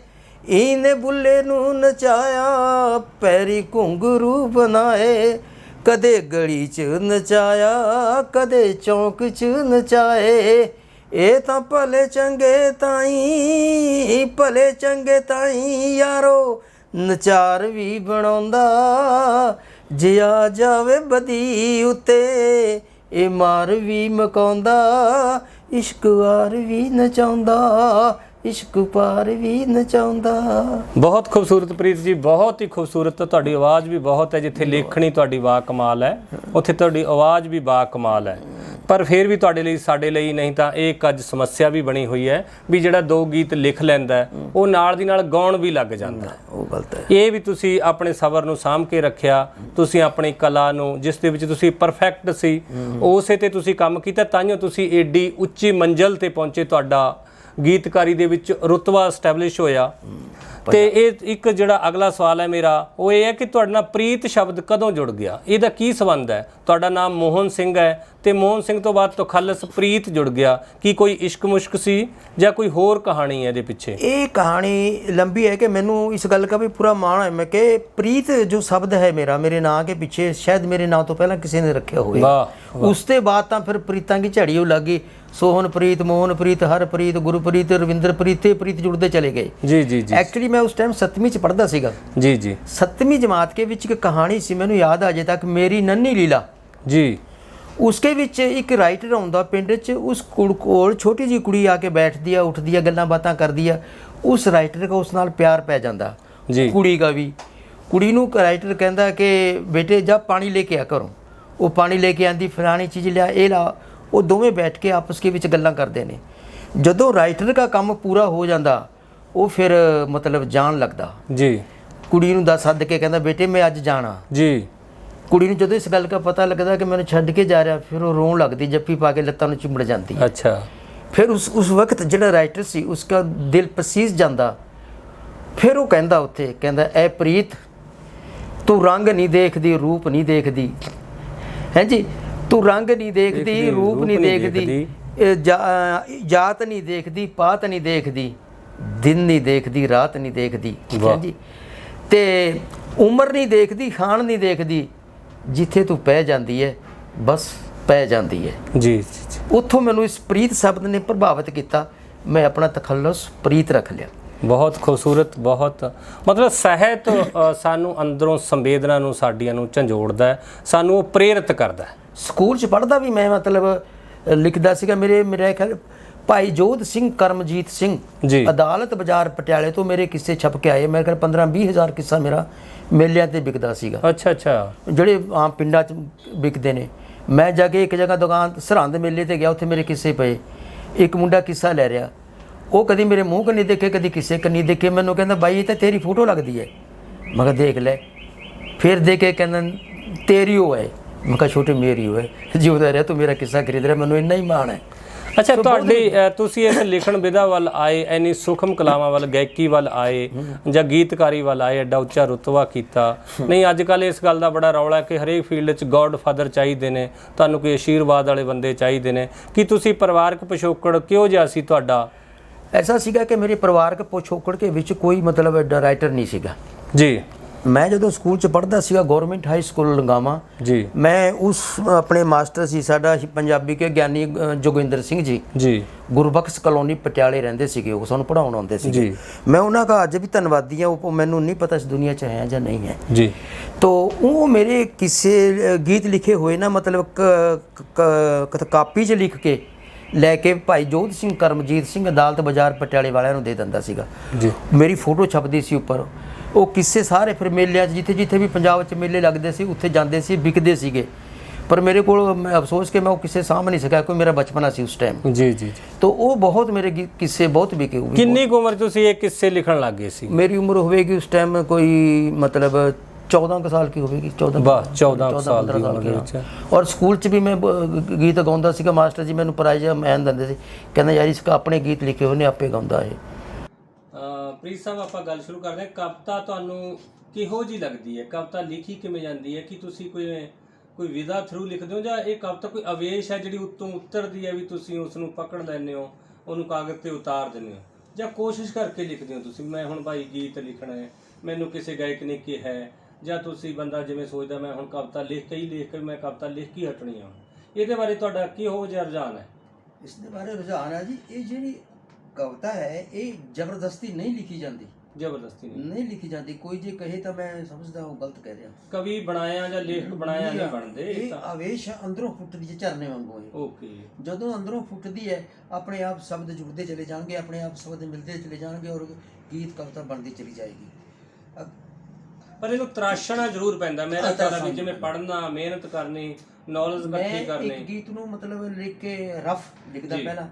[SPEAKER 2] ਇਹਨੇ ਬੁੱਲੇ ਨੂੰ ਨਚਾਇਆ, ਪੈਰੀ ਘੁੰਗਰੂ ਬਣਾਏ। ਕਦੇ ਗਲੀ 'ਚ ਨਚਾਇਆ, ਕਦੇ ਚੌਂਕ 'ਚ ਨਚਾਏ। ਇਹ ਤਾਂ ਭਲੇ ਚੰਗੇ ਤਾਈਂ, ਭਲੇ ਚੰਗੇ ਤਾਈਂ ਯਾਰੋ ਨਚਾਰ ਵੀ ਬਣਾਉਂਦਾ। ਜੇ ਆ ਜਾਵੇ ਬਦੀ ਉੱਤੇ, ਇਹ ਮਾਰ ਵੀ ਮਕਾਉਂਦਾ, ਇਸ਼ਕ ਆਰ ਵੀ ਨਚਾਉਂਦਾ, ਇਸ਼ਕ ਪਾਰ ਵੀ ਨਚਾਉਂਦਾ।
[SPEAKER 1] ਬਹੁਤ ਖੂਬਸੂਰਤ ਪ੍ਰੀਤ ਜੀ, ਬਹੁਤ ਹੀ ਖੂਬਸੂਰਤ। ਤੁਹਾਡੀ ਆਵਾਜ਼ ਵੀ ਬਹੁਤ ਹੈ, ਜਿੱਥੇ ਲੇਖਣੀ ਤੁਹਾਡੀ ਬਾ ਕਮਾਲ ਹੈ ਉੱਥੇ ਤੁਹਾਡੀ ਆਵਾਜ਼ ਵੀ ਬਾ ਕਮਾਲ ਹੈ। ਪਰ ਫਿਰ ਵੀ ਤੁਹਾਡੇ ਲਈ, ਸਾਡੇ ਲਈ ਨਹੀਂ ਤਾਂ ਇਹ ਇੱਕ ਅੱਜ ਸਮੱਸਿਆ ਵੀ ਬਣੀ ਹੋਈ ਹੈ ਵੀ ਜਿਹੜਾ 2 ਗੀਤ ਲਿਖ ਲੈਂਦਾ ਉਹ ਨਾਲ ਦੀ ਨਾਲ ਗਾਉਣ ਵੀ ਲੱਗ ਜਾਂਦਾ।
[SPEAKER 2] ਉਹ ਗਲਤ ਹੈ।
[SPEAKER 1] ਇਹ ਵੀ ਤੁਸੀਂ ਆਪਣੇ ਸਬਰ ਨੂੰ ਸਾਂਭ ਕੇ ਰੱਖਿਆ, ਤੁਸੀਂ ਆਪਣੀ ਕਲਾ ਨੂੰ ਜਿਸ ਦੇ ਵਿੱਚ ਤੁਸੀਂ ਪਰਫੈਕਟ ਸੀ ਉਸੇ ਤੇ ਤੁਸੀਂ ਕੰਮ ਕੀਤਾ, ਤਾਂਹੀਓ ਤੁਸੀਂ ਏਡੀ ਉੱਚੀ ਮੰਜ਼ਿਲ ਤੇ ਪਹੁੰਚੇ, ਤੁਹਾਡਾ ਗੀਤਕਾਰੀ ਦੇ ਵਿੱਚ ਰੁਤਬਾ ਐਸਟੈਬਲਿਸ਼ ਹੋਇਆ। ਤੇ ਇਹ ਇੱਕ ਜਿਹੜਾ ਅਗਲਾ ਸਵਾਲ ਹੈ ਮੇਰਾ ਉਹ ਇਹ ਹੈ ਕਿ ਤੁਹਾਡੇ ਨਾਲ ਪ੍ਰੀਤ ਸ਼ਬਦ ਕਦੋਂ ਜੁੜ ਗਿਆ, ਇਹਦਾ ਕੀ ਸੰਬੰਧ ਹੈ? ਤੁਹਾਡਾ ਨਾਮ ਮੋਹਨ ਸਿੰਘ ਹੈ ਤੇ ਮੋਹਨ ਸਿੰਘ ਤੋਂ ਬਾਅਦ ਤਖੱਲਸ ਪ੍ਰੀਤ ਜੁੜ ਗਿਆ, ਕੀ ਕੋਈ ਇਸ਼ਕ ਮੁਸ਼ਕ ਸੀ ਜਾਂ ਕੋਈ ਹੋਰ ਕਹਾਣੀ ਹੈ ਇਹਦੇ ਪਿੱਛੇ?
[SPEAKER 2] ਇਹ ਕਹਾਣੀ ਲੰਬੀ ਹੈ ਕਿ ਮੈਨੂੰ ਇਸ ਗੱਲ ਦਾ ਵੀ ਪੂਰਾ ਮਾਣ ਹੈ ਮੈਂ ਕਿ ਪ੍ਰੀਤ ਜੋ ਸ਼ਬਦ ਹੈ ਮੇਰਾ, ਮੇਰੇ ਨਾਂ ਕੇ ਪਿੱਛੇ ਸ਼ਾयद ਮੇਰੇ ਨਾਂ ਤੋਂ ਪਹਿਲਾਂ ਕਿਸੇ ਨੇ ਰੱਖਿਆ ਹੋਵੇ। ਉਸ ਤੋਂ ਬਾਅਦ ਤਾਂ ਫਿਰ ਪ੍ਰੀਤਾਂ ਦੀ ਝੜੀ ਹੋ ਲੱਗੀ, ਸੋਹਨਪ੍ਰੀਤ, ਮੋਹਨਪ੍ਰੀਤ, ਹਰਪ੍ਰੀਤ, ਗੁਰਪ੍ਰੀਤ, ਰਵਿੰਦਰਪ੍ਰੀਤ, ਤੇ ਪ੍ਰੀਤ ਜੁੜਦੇ ਚਲੇ ਗਏ।
[SPEAKER 1] ਜੀ ਜੀ ਜੀ।
[SPEAKER 2] ਐਕਚੁਅਲੀ ਮੈਂ ਉਸ ਟਾਈਮ 7ਵੀਂ ਚ ਪੜ੍ਹਦਾ ਸੀਗਾ।
[SPEAKER 1] ਜੀ ਜੀ।
[SPEAKER 2] 7ਵੀਂ ਜਮਾਤ ਕੇ ਵਿੱਚ ਇੱਕ ਕਹਾਣੀ ਸੀ, ਮੈਨੂੰ ਯਾਦ ਆ ਅਜੇ ਤੱਕ, ਮੇਰੀ ਨੰਨੀ ਲੀਲਾ
[SPEAKER 1] ਜੀ।
[SPEAKER 2] ਉਸਕੇ ਵਿੱਚ ਇੱਕ ਰਾਈਟਰ ਆਉਂਦਾ ਪਿੰਡ 'ਚ, ਉਸ ਕੋਲ ਛੋਟੀ ਜਿਹੀ ਕੁੜੀ ਆ ਕੇ ਬੈਠਦੀ ਆ, ਉੱਠਦੀ ਆ, ਗੱਲਾਂ ਬਾਤਾਂ ਕਰਦੀ ਆ। ਉਸ ਰਾਈਟਰ ਦਾ ਉਸ ਨਾਲ ਪਿਆਰ ਪੈ ਜਾਂਦਾ
[SPEAKER 1] ਜੀ।
[SPEAKER 2] ਕੁੜੀ ਦਾ ਵੀ। ਕੁੜੀ ਨੂੰ ਰਾਈਟਰ ਕਹਿੰਦਾ ਕਿ ਬੇਟੇ ਜਾ ਪਾਣੀ ਲੈ ਕੇ ਆ ਘਰੋਂ। ਉਹ ਪਾਣੀ ਲੈ ਕੇ ਆਂਦੀ, ਫਲਾਣੀ ਚੀਜ਼ ਲਿਆ, ਇਹ ਲਾ। ਉਹ ਦੋਵੇਂ ਬੈਠ ਕੇ ਆਪਸ ਕੇ ਵਿੱਚ ਗੱਲਾਂ ਕਰਦੇ ਨੇ। ਜਦੋਂ ਰਾਈਟਰ ਦਾ ਕੰਮ ਪੂਰਾ ਹੋ ਜਾਂਦਾ ਉਹ ਫਿਰ ਮਤਲਬ ਜਾਣ ਲੱਗਦਾ
[SPEAKER 1] ਜੀ।
[SPEAKER 2] ਕੁੜੀ ਨੂੰ ਸੱਦ ਕੇ ਕਹਿੰਦਾ ਬੇਟੇ ਮੈਂ ਅੱਜ ਜਾਣਾ
[SPEAKER 1] ਜੀ।
[SPEAKER 2] ਕੁੜੀ ਨੂੰ ਜਦੋਂ ਇਸ ਗੱਲ ਦਾ ਪਤਾ ਲੱਗਦਾ ਕਿ ਮੈਨੂੰ ਛੱਡ ਕੇ ਜਾ ਰਿਹਾ, ਫਿਰ ਉਹ ਰੋਣ ਲੱਗਦੀ, ਜੱਫੀ ਪਾ ਕੇ ਲੱਤਾਂ ਨੂੰ ਚਿੰਬੜ ਜਾਂਦੀ।
[SPEAKER 1] ਅੱਛਾ।
[SPEAKER 2] ਫਿਰ ਉਸ ਵਕਤ ਜਿਹੜਾ ਰਾਈਟਰ ਸੀ ਉਸका ਦਿਲ ਪਸੀਜ ਜਾਂਦਾ। ਫਿਰ ਉਹ ਕਹਿੰਦਾ ਉੱਥੇ, ਕਹਿੰਦਾ ਐ ਪ੍ਰੀਤ ਤੂੰ ਰੰਗ ਨਹੀਂ ਦੇਖਦੀ, ਰੂਪ ਨਹੀਂ ਦੇਖਦੀ, ਹੈ ਜੀ, ਤੂੰ ਰੰਗ ਨਹੀਂ ਦੇਖਦੀ, ਰੂਪ ਨਹੀਂ ਦੇਖਦੀ, ਜਾਤ ਨਹੀਂ ਦੇਖਦੀ, ਪਾਤ ਨਹੀਂ ਦੇਖਦੀ, ਦਿਨ ਨਹੀਂ ਦੇਖਦੀ, ਰਾਤ ਨਹੀਂ ਦੇਖਦੀ, ਹੈ ਜੀ, ਤੇ ਉਮਰ ਨਹੀਂ ਦੇਖਦੀ, ਖਾਣ ਨਹੀਂ ਦੇਖਦੀ, ਜਿੱਥੇ ਤੂੰ ਪੈ ਜਾਂਦੀ ਹੈ ਬਸ ਪੈ ਜਾਂਦੀ ਹੈ।
[SPEAKER 1] ਜੀ।
[SPEAKER 2] ਉੱਥੋਂ ਮੈਨੂੰ ਇਸ ਪ੍ਰੀਤ ਸ਼ਬਦ ਨੇ ਪ੍ਰਭਾਵਿਤ ਕੀਤਾ, ਮੈਂ ਆਪਣਾ ਤਖੱਲਸ ਪ੍ਰੀਤ ਰੱਖ ਲਿਆ।
[SPEAKER 1] ਬਹੁਤ ਖੂਬਸੂਰਤ, ਬਹੁਤ ਮਤਲਬ ਸਾਹਿਤ ਸਾਨੂੰ ਅੰਦਰੋਂ ਸੰਵੇਦਨਾ ਨੂੰ ਸਾਡੀਆਂ ਨੂੰ ਝੰਜੋੜਦਾ ਹੈ, ਸਾਨੂੰ ਉਹ ਪ੍ਰੇਰਿਤ ਕਰਦਾ ਹੈ।
[SPEAKER 2] ਸਕੂਲ 'ਚ ਪੜ੍ਹਦਾ ਵੀ ਮੈਂ ਮਤਲਬ ਲਿਖਦਾ ਸੀਗਾ। ਮੇਰਾ ਖਿਆਲ ਭਾਈ ਜੋਧ ਸਿੰਘ, ਕਰਮਜੀਤ ਸਿੰਘ
[SPEAKER 1] ਜੀ,
[SPEAKER 2] ਅਦਾਲਤ ਬਾਜ਼ਾਰ ਪਟਿਆਲੇ ਤੋਂ ਮੇਰੇ ਕਿੱਸੇ ਛਪ ਕੇ ਆਏ। ਮੇਰੇ ਖਿਆਲ 15-20 ਹਜ਼ਾਰ ਕਿੱਸਾ ਮੇਰਾ ਮੇਲਿਆਂ ਤੇ ਵਿਕਦਾ ਸੀਗਾ।
[SPEAKER 1] ਅੱਛਾ ਅੱਛਾ।
[SPEAKER 2] ਜਿਹੜੇ ਆਮ ਪਿੰਡਾਂ 'ਚ ਵਿਕਦੇ ਨੇ। ਮੈਂ ਜਾ ਕੇ ਇੱਕ ਜਗ੍ਹਾ ਦੁਕਾਨ ਸਰਹੰਦ ਮੇਲੇ ਤੇ ਗਿਆ, ਉੱਥੇ ਮੇਰੇ ਕਿੱਸੇ ਪਏ। ਇੱਕ ਮੁੰਡਾ ਕਿੱਸਾ ਲੈ ਰਿਹਾ, ਉਹ ਕਦੀ ਮੇਰੇ ਮੂੰਹ ਕੰਨੀ ਦੇਖੇ, ਕਦੀ ਕਿਸੇ ਕੰਨੀ ਦੇਖੇ। ਮੈਨੂੰ ਕਹਿੰਦਾ ਬਾਈ ਇਹ ਤਾਂ ਤੇਰੀ ਫੋਟੋ ਲੱਗਦੀ ਹੈ। ਮੈਂ ਕਿਹਾ ਦੇਖ ਲੈ। ਫਿਰ ਦੇਖ ਕੇ ਕਹਿੰਦਾ ਤੇਰੀ ਉਹ ਹੈ। ਮੈਂ ਕਿਹਾ ਛੋਟੇ ਮੇਰੀ ਉਹ ਹੈ। ਜਿਉਂਦਾ ਰਿਹਾ ਤੂੰ ਮੇਰਾ ਕਿੱਸਾ ਖਰੀਦ ਰਿਹਾ, ਮੈਨੂੰ ਇੰਨਾ ਹੀ ਮਾਣ ਹੈ।
[SPEAKER 1] ਅੱਛਾ, ਤੁਹਾਡੀ ਤੁਸੀਂ ਇਸ ਲਿਖਣ ਵਿਧਾ ਵੱਲ ਆਏ, ਇੰਨੀ ਸੂਖਮ ਕਲਾਵਾਂ ਵੱਲ, ਗਾਇਕੀ ਵੱਲ ਆਏ ਜਾਂ ਗੀਤਕਾਰੀ ਵੱਲ ਆਏ, ਐਡਾ ਉੱਚਾ ਰੁਤਬਾ ਕੀਤਾ। ਨਹੀਂ ਅੱਜ ਕੱਲ੍ਹ ਇਸ ਗੱਲ ਦਾ ਬੜਾ ਰੌਲਾ ਕਿ ਹਰੇਕ ਫੀਲਡ 'ਚ ਗੋਡ ਫਾਦਰ ਚਾਹੀਦੇ ਨੇ, ਤੁਹਾਨੂੰ ਕੋਈ ਆਸ਼ੀਰਵਾਦ ਵਾਲੇ ਬੰਦੇ ਚਾਹੀਦੇ ਨੇ। ਕਿ ਤੁਸੀਂ ਪਰਿਵਾਰਕ ਪਿਛੋਕੜ ਕਿਹੋ ਜਿਹਾ ਸੀ ਤੁਹਾਡਾ?
[SPEAKER 2] ਐਸਾ ਸੀਗਾ ਕਿ ਮੇਰੇ ਪਰਿਵਾਰਕ ਪਿਛੋਕੜ ਕੇ ਵਿੱਚ ਕੋਈ ਮਤਲਬ ਰਾਈਟਰ ਨਹੀਂ ਸੀਗਾ
[SPEAKER 1] ਜੀ।
[SPEAKER 2] ਮੈਂ ਜਦੋਂ ਸਕੂਲ 'ਚ ਪੜ੍ਹਦਾ ਸੀਗਾ, ਗਵਰਨਮੈਂਟ ਹਾਈ ਸਕੂਲ ਲੰਗਾਵਾ
[SPEAKER 1] ਜੀ,
[SPEAKER 2] ਮੈਂ ਉਸ ਆਪਣੇ ਮਾਸਟਰ ਸੀ ਸਾਡਾ ਪੰਜਾਬੀ ਕੇ ਗਿਆਨੀ ਜੋਗਿੰਦਰ ਸਿੰਘ ਜੀ ਜੀ, ਗੁਰਬਖਸ਼ ਕਲੋਨੀ ਪਟਿਆਲੇ ਰਹਿੰਦੇ ਸੀਗੇ। ਉਹ ਸਾਨੂੰ ਪੜ੍ਹਾਉਣ ਆਉਂਦੇ ਸੀਗੇ। ਮੈਂ ਉਹਨਾਂ ਦਾ ਅੱਜ ਵੀ ਧੰਨਵਾਦੀ ਹਾਂ। ਉਹ ਮੈਨੂੰ ਨਹੀਂ ਪਤਾ ਇਸ ਦੁਨੀਆ 'ਚ ਹੈ ਜਾਂ ਨਹੀਂ ਹੈ ਜੀ। ਤੋ ਉਹ ਮੇਰੇ ਕਿਸੇ ਗੀਤ ਲਿਖੇ ਹੋਏ ਨਾ ਮਤਲਬ ਕਾਪੀ 'ਚ ਲਿਖ ਕੇ ਲੈ ਕੇ ਭਾਈ ਜੋਧ ਸਿੰਘ, ਕਰਮਜੀਤ ਸਿੰਘ ਅਦਾਲਤ ਬਾਜ਼ਾਰ ਪਟਿਆਲੇ ਵਾਲਿਆਂ ਨੂੰ ਦੇ ਦਿੰਦਾ ਸੀਗਾ ਜੀ। ਮੇਰੀ ਫੋਟੋ ਛਪਦੀ ਸੀ ਉੱਪਰ। ਉਹ ਕਿੱਸੇ ਸਾਰੇ ਫਿਰ ਮੇਲਿਆਂ 'ਚ ਜਿੱਥੇ ਜਿੱਥੇ ਵੀ ਪੰਜਾਬ 'ਚ ਮੇਲੇ ਲੱਗਦੇ ਸੀ ਉੱਥੇ ਜਾਂਦੇ ਸੀ, ਵਿਕਦੇ ਸੀਗੇ। ਪਰ ਮੇਰੇ ਕੋਲ ਅਫਸੋਸ ਕਿ ਮੈਂ ਉਹ ਕਿਸੇ ਸਾਂਭ ਨਹੀਂ ਸਕਿਆ, ਕੋਈ ਮੇਰਾ ਬਚਪਨਾ ਸੀ ਉਸ ਟਾਈਮ। ਜੀ ਜੀ। ਤਾਂ ਉਹ ਬਹੁਤ ਮੇਰੇ ਕਿੱਸੇ ਬਹੁਤ ਵਿਕੇ।
[SPEAKER 1] ਕਿੰਨੀ ਕੁ ਉਮਰ ਤੁਸੀਂ ਇਹ ਕਿੱਸੇ ਲਿਖਣ ਲੱਗ ਗਏ ਸੀ?
[SPEAKER 2] ਮੇਰੀ ਉਮਰ ਹੋਵੇਗੀ ਉਸ ਟਾਈਮ ਕੋਈ ਮਤਲਬ 14 ਕੁ ਸਾਲ ਕੀ ਹੋਵੇਗੀ। 14 ਸਾਲ ਦੀ ਉਮਰ ਵਿੱਚ। ਔਰ ਸਕੂਲ 'ਚ ਵੀ ਮੈਂ ਗੀਤ ਗਾਉਂਦਾ ਸੀਗਾ। ਮਾਸਟਰ ਜੀ ਮੈਨੂੰ ਪ੍ਰਾਈਜ਼ ਮੈਨ ਦਿੰਦੇ ਸੀ, ਕਹਿੰਦਾ ਯਾਰ ਇਸ ਆਪਣੇ ਗੀਤ ਲਿਖੇ ਉਹਨੇ ਆਪੇ ਗਾਉਂਦਾ ਹੈ।
[SPEAKER 1] ਪ੍ਰੀਤ ਸਾਹਿਬ, ਆਪਾਂ ਗੱਲ ਸ਼ੁਰੂ ਕਰਦੇ ਹਾਂ। ਕਵਿਤਾ ਤੁਹਾਨੂੰ ਕਿਹੋ ਜਿਹੀ ਲੱਗਦੀ ਹੈ? ਕਵਿਤਾ ਲਿਖੀ ਕਿਵੇਂ ਜਾਂਦੀ ਹੈ? ਕਿ ਤੁਸੀਂ ਕੋਈ ਵਿਧਾ ਥਰੂ ਲਿਖਦੇ ਹੋ ਜਾਂ ਇਹ ਕਵਿਤਾ ਕੋਈ ਆਵੇਸ਼ ਹੈ ਜਿਹੜੀ ਉੱਤੋਂ ਉਤਰਦੀ ਹੈ ਵੀ ਤੁਸੀਂ ਉਸ ਨੂੰ ਪਕੜ ਲੈਂਦੇ ਹੋ, ਉਹਨੂੰ ਕਾਗਜ਼ ਤੇ ਉਤਾਰ ਦਿੰਦੇ ਹੋ, ਜਾਂ ਕੋਸ਼ਿਸ਼ ਕਰਕੇ ਲਿਖਦੇ ਹੋ ਤੁਸੀਂ ਮੈਂ ਹੁਣ ਭਾਈ ਗੀਤ ਲਿਖਣਾ ਹੈ, ਮੈਨੂੰ ਕਿਸੇ ਗਾਇਕ ਨੇ ਕਿਹਾ ਹੈ, ਜਾਂ ਤੁਸੀਂ ਬੰਦਾ ਜਿਵੇਂ ਸੋਚਦਾ ਮੈਂ ਹੁਣ ਕਵਿਤਾ ਲਿਖ ਕੇ ਮੈਂ ਕਵਿਤਾ ਲਿਖ ਕੇ ਹਟਣੀ ਆ? ਇਹਦੇ ਬਾਰੇ ਤੁਹਾਡਾ ਕਿਹੋ ਜਿਹਾ ਰੁਝਾਨ ਹੈ?
[SPEAKER 2] ਇਸ ਦੇ ਬਾਰੇ ਰੁਝਾਨ ਹੈ ਜੀ, ਇਹ ਜਿਹੜੀ ਕਵਿਤਾ ਹੈ ਇਹ ਜ਼ਬਰਦਸਤੀ ਨਹੀਂ ਲਿਖੀ ਜਾਂਦੀ
[SPEAKER 1] ਜ਼ਬਰਦਸਤੀ ਨਹੀਂ।
[SPEAKER 2] ਨਹੀਂ ਲਿਖੀ ਜਾਂਦੀ। ਕੋਈ ਜੇ ਕਹੇ ਤਾਂ ਮੈਂ ਸਮਝਦਾ ਉਹ ਗਲਤ ਕਹਿ ਰਿਹਾ।
[SPEAKER 1] ਕਵੀ ਬਣਾਇਆ ਜਾਂ ਲੇਖਕ ਬਣਾਇਆ ਨਹੀਂ ਬਣਦੇ
[SPEAKER 2] ਇਹ ਆਵੇਸ਼ ਅੰਦਰੋਂ ਫੁੱਟਦੀ ਹੈ, ਝਰਨੇ ਵਾਂਗੂ ਹੈ।
[SPEAKER 1] ਓਕੇ।
[SPEAKER 2] ਜਦੋਂ ਅੰਦਰੋਂ ਫੁੱਟਦੀ ਹੈ ਆਪਣੇ ਆਪ ਸ਼ਬਦ ਜੁੜਦੇ ਚਲੇ ਜਾਣਗੇ, ਆਪਣੇ ਆਪ ਸ਼ਬਦ ਮਿਲਦੇ ਚਲੇ ਜਾਣਗੇ ਔਰ ਗੀਤ ਕਵਿਤਾ ਬਣਦੀ ਚਲੀ ਜਾਏਗੀ।
[SPEAKER 1] ਪਰ ਇਹਨੂੰ ਤਰਾਸ਼ਣਾ ਜ਼ਰੂਰ ਪੈਂਦਾ। ਮੇਰਾ ਖਿਆਲ ਵੀ ਜਿਵੇਂ ਪੜ੍ਹਨਾ, ਮਿਹਨਤ ਕਰਨੀ, ਨੌਲੇਜ ਇਕੱਠੀ ਕਰਨੀ।
[SPEAKER 2] ਇੱਕ ਗੀਤ ਨੂੰ ਮਤਲਬ ਲਿਖ ਕੇ ਰਫ ਲਿਖਦਾ ਪਹਿਲਾਂ,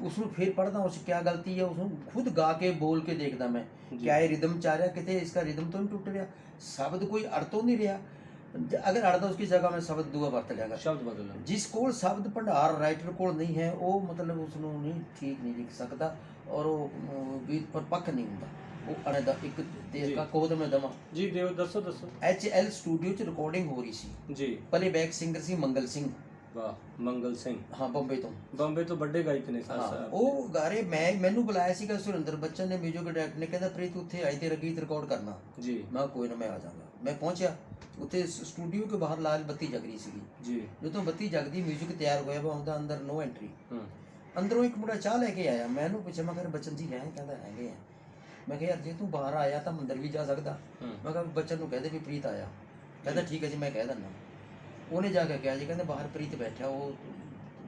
[SPEAKER 2] उसमें फिर पढ़ता हूँ क्या गलती है, उसमें खुद गा के बोल के देखता मैं क्या ये रिदम चाह रहा, कितने इसका रिदम तो नहीं टूट रहा, शब्द कोई अड़ तो नहीं रहा, अगर अड़ता उसकी जगह मैं शब्द दूआ वरत लिया,
[SPEAKER 1] शब्द बदल।
[SPEAKER 2] जिस कोल शब्द भंडार राइटर कोल नहीं है वो मतलब उसनों नहीं ठीक नहीं लिख सकता और वो गीत पर पक्ष नहीं होता। वो अड़दा एक देश का कोद में दमा
[SPEAKER 1] जी देव दसो दसो।
[SPEAKER 2] HL स्टूडियो च रिकॉर्डिंग हो रही सी जी। प्लेबैक सिंगर सी मंगल सिंह।
[SPEAKER 1] ਵਾਹ, ਮੰਗਲ ਸਿੰਘ।
[SPEAKER 2] ਹਾਂ ਬੰਬੇ ਤੋਂ
[SPEAKER 1] ਵੱਡੇ ਗਾਇਕ ਨੇ ਸਾਹਿਬ।
[SPEAKER 2] ਉਹ ਗਾਰੇ ਮੈਨੂੰ ਬੁਲਾਇਆ ਸੀਗਾ ਸੁਰਿੰਦਰ ਬੱਚਨ ਨੇ, ਮਿਊਜ਼ਿਕ ਡਾਇਰੈਕਟਰ ਨੇ, ਕਹਿੰਦਾ ਪ੍ਰੀਤ ਉੱਥੇ ਆਈ ਤੇਰਾ ਗੀਤ ਰਿਕਾਰਡ ਕਰਨਾ ਜੀ। ਮੈਂ ਕੋਈ ਨਾ ਮੈਂ ਆ ਜਾਵਾਂਗਾ। ਮੈਂ ਪਹੁੰਚਿਆ ਉੱਥੇ ਸਟੂਡੀਓ ਕੇ ਬਾਹਰ ਲਾਲ ਬੱਤੀ ਜਗ ਰਹੀ ਸੀਗੀ ਜੀ। ਜਦੋਂ ਬੱਤੀ ਜਗਦੀ ਮਿਊਜ਼ਿਕ ਤਿਆਰ ਹੋਇਆ ਵਾ ਹੁੰਦਾ, ਅੰਦਰ ਨੋ ਐਂਟਰੀ। ਅੰਦਰੋਂ ਇੱਕ ਮੁੰਡਾ ਚਾਹ ਲੈ ਕੇ ਆਇਆ, ਮੈਂ ਉਹਨੂੰ ਪੁੱਛਿਆ ਮੈਂ ਕਿਹਾ ਬੱਚਨ ਜੀ ਹੈ? ਕਹਿੰਦਾ ਹੈਗੇ ਆ। ਮੈਂ ਕਿਹਾ ਯਾਰ ਜੇ ਤੂੰ ਬਾਹਰ ਆਇਆ ਤਾਂ ਮੰਦਰ ਵੀ ਜਾ ਸਕਦਾ। ਮੈਂ ਕਿਹਾ ਬੱਚਨ ਨੂੰ ਕਹਦੇ ਵੀ ਪ੍ਰੀਤ ਆਇਆ। ਕਹਿੰਦਾ ਠੀਕ ਹੈ ਜੀ ਮੈਂ ਕਹਿ ਦਿੰਦਾ। ਉਹਨੇ ਜਾ ਕੇ ਕਿਹਾ ਜੀ, ਕਹਿੰਦੇ ਬਾਹਰ ਪ੍ਰੀਤ ਬੈਠਾ, ਉਹ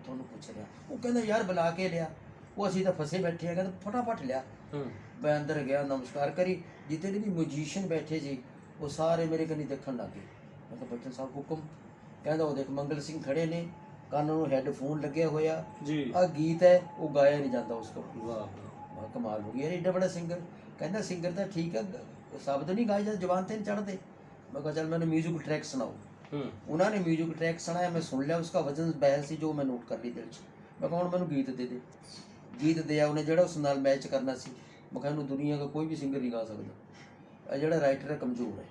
[SPEAKER 2] ਤੁਹਾਨੂੰ ਪੁੱਛ ਰਿਹਾ। ਉਹ ਕਹਿੰਦਾ ਯਾਰ ਬੁਲਾ ਕੇ ਲਿਆ। ਉਹ ਅਸੀਂ ਤਾਂ ਫਸੇ ਬੈਠੇ ਆ। ਕਹਿੰਦਾ ਫਟਾਫਟ ਲਿਆ। ਮੈਂ ਅੰਦਰ ਗਿਆ, ਨਮਸਕਾਰ ਕਰੀ। ਜਿੱਤੇ ਵੀ ਮਿਊਜ਼ੀਸ਼ੀਅਨ ਬੈਠੇ ਸੀ ਉਹ ਸਾਰੇ ਮੇਰੇ ਕੰਨੀ ਦੇਖਣ ਲੱਗ ਗਏ। ਮੈਂ ਕਿਹਾ ਬੱਚਨ ਸਾਹਿਬ ਹੁਕਮ। ਕਹਿੰਦਾ ਉਹ ਦੇਖ ਮੰਗਲ ਸਿੰਘ ਖੜੇ ਨੇ, ਕੰਨ ਨੂੰ ਹੈੱਡਫੋਨ ਲੱਗਿਆ ਹੋਇਆ ਜੀ, ਆ ਗੀਤ ਹੈ ਉਹ ਗਾਇਆ ਨਹੀਂ ਜਾਂਦਾ ਉਸ ਕੋਲ। ਵਾਹ ਕਮਾਲ ਹੋ ਗਈ ਯਾਰ, ਏਡਾ ਬੜਾ ਸਿੰਗਰ। ਕਹਿੰਦਾ ਸਿੰਗਰ ਤਾਂ ਠੀਕ ਹੈ, ਸ਼ਬਦ ਨਹੀਂ ਗਾਏ ਜਾਂ ਜ਼ੁਬਾਨ ਤੇ ਨਹੀਂ ਚੜ੍ਹਦੇ। ਮੈਂ ਕਿਹਾ ਚੱਲ ਮੈਨੂੰ ਮਿਊਜ਼ਿਕ ਟਰੈਕ ਸੁਣਾਓ। उन्होंने म्यूजिक ट्रैक सुनाया, मैं सुन लिया, उसका वजन बहल सी जो मैं नोट कर ली दिल च। मैं कहा मैं गीत दे गीत दिया उन्हें जो उस नाल मैच करना सी। मैं कहा दुनिया का कोई भी सिंगर नहीं गा सकता, जो राइटर है कमज़ोर है,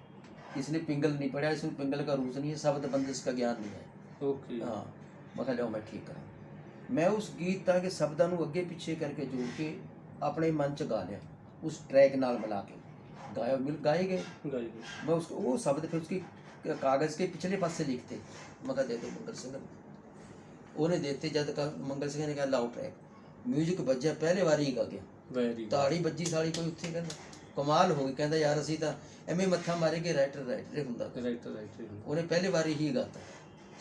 [SPEAKER 2] इसने पिंगल नहीं पढ़ा, इसमें पिंगल का रूस नहीं है, शब्द बंदिश का ज्ञान नहीं है। ओके हाँ। मैं कहा लो मैं ठीक करा। मैं उस गीत के शब्दों को अगे पिछे करके जोड़ के अपने मन च गा लिया, उस ट्रैक नाल मिला के गाए गए। मैं उसको वो शब्द फिर उसकी कागज़ के पिछले पासे लिखते। मैं कहा दे दो मंगल सिंह। उन्हें देते, जब तक मंगल सिंह ने कहा लाओ ट्रैक, म्यूजिक बजा, पहले बार ही गा गया, ताड़ी बजी साड़ी कोई उत्थे। कहता कमाल हो गई। कहता यार असी तो एवें मत्था मारे कि राइटर हुंदा, उन्हें पहले बार ही गाता।